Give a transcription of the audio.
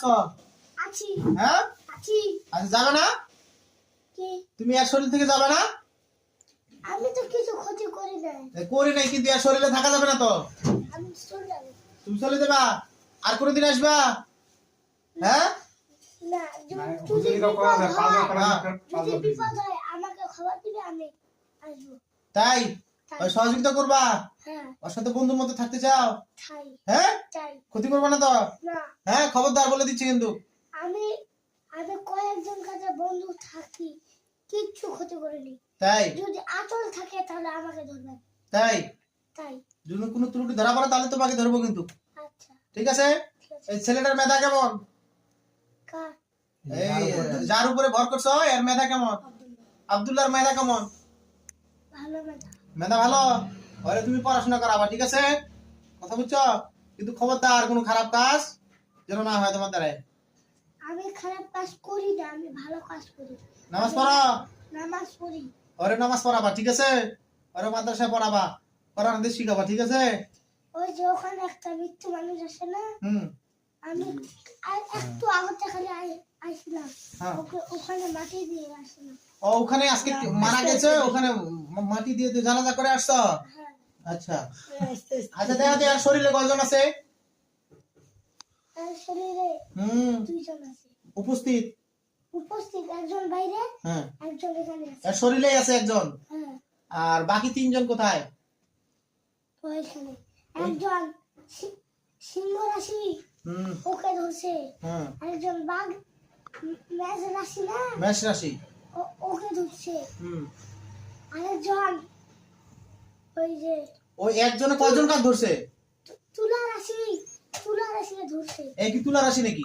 আসছো? আছি হ্যাঁ আছি আচ্ছা, যাবে না? কি তুমি এর শরীর থেকে যাবে না? আমি তো কিছু ক্ষতি করি নাই করি নাই, কিন্তু এর শরীরে থাকা যাবে না তো। আমি চলে যাব তুমি চলে যাবা? আর কোনদিন আসবা? হ্যাঁ না যদি বিপদ হয় যদি বিপদ হয় আমাকে খবর দিবে আমি আসবো তাই? ওই সহযোগিতা করবা? হ্যাঁ ওর সাথে বন্ধুর মতো থাকতে চাও? তাই হ্যাঁ তাই ক্ষতি করবা না তো? না হ্যাঁ খবরদার বলে দিচ্ছি কিন্তু। আমি আমি কয়েকজন কাছে বন্ধু থাকি কিচ্ছু ক্ষতি করিনি তাই? যদি আচল থাকে তাহলে আমাকে ধরবেন তাই তাই যদি কোনো ত্রুটি ধরা পড়ে তাহলে তোমাকে ধরবো কিন্তু। আচ্ছা ঠিক আছে? ঠিক আছে এই ছেলেটার মেধা কেমন? কার এই যার উপরে ভর করছো এর মেধা কেমন? আব্দুল্লাহর মেধা কেমন? ভালো মেধা মেধা ভালো? ওরে তুমি পড়াশোনা করাবা, ঠিক আছে? কথা বুঝছো? কিন্তু খবরদার কোনো খারাপ কাজ যেন না হয় তোমার দ্বারাই। আমি খারাপ কাজ করি না আমি ভালো কাজ করি নামাজ পড়ো, নামাজ পড়ি ওরে নামাজ পড়াবা, ঠিক আছে? ওরে মাদ্রাসায় পড়াবা, কোরআন হাদিস শিখাবা, ঠিক আছে? ওই যে ওখানে একটা মৃত্যু মানুষ আছে না হুম আমি একটু আগতে খালি আইছিলাম হ্যাঁ। ওখানে মাটি দিয়ে আসলাম ও ওখানে আজকে মারা গেছে, ওখানে মাটি দিয়ে দিয়ে জানাজা করে আসছো? হ্যাঁ আচ্ছা আচ্ছা, দেখা যায় আর শরীরে কয়জন আছে? তার শরীরে হুম দুইজন আছে উপস্থিত। উপস্থিত একজন বাইরে হ্যাঁ একজন এখানে আছে এর শরীরেই আছে একজন, হ্যাঁ আর বাকি তিনজন কোথায়? ওইখানে একজন সিংহ রাশি হুম ওকে ধরছে হ্যাঁ আরেকজন বাঘ মেষ রাশি না মেষ রাশি। ওকে ধরছে হুম আরেকজন ওই যে ওই একজনে কয়জন কাজ ধরছে? তুলা রাশি ধরছে এই কি তুলা রাশি নাকি?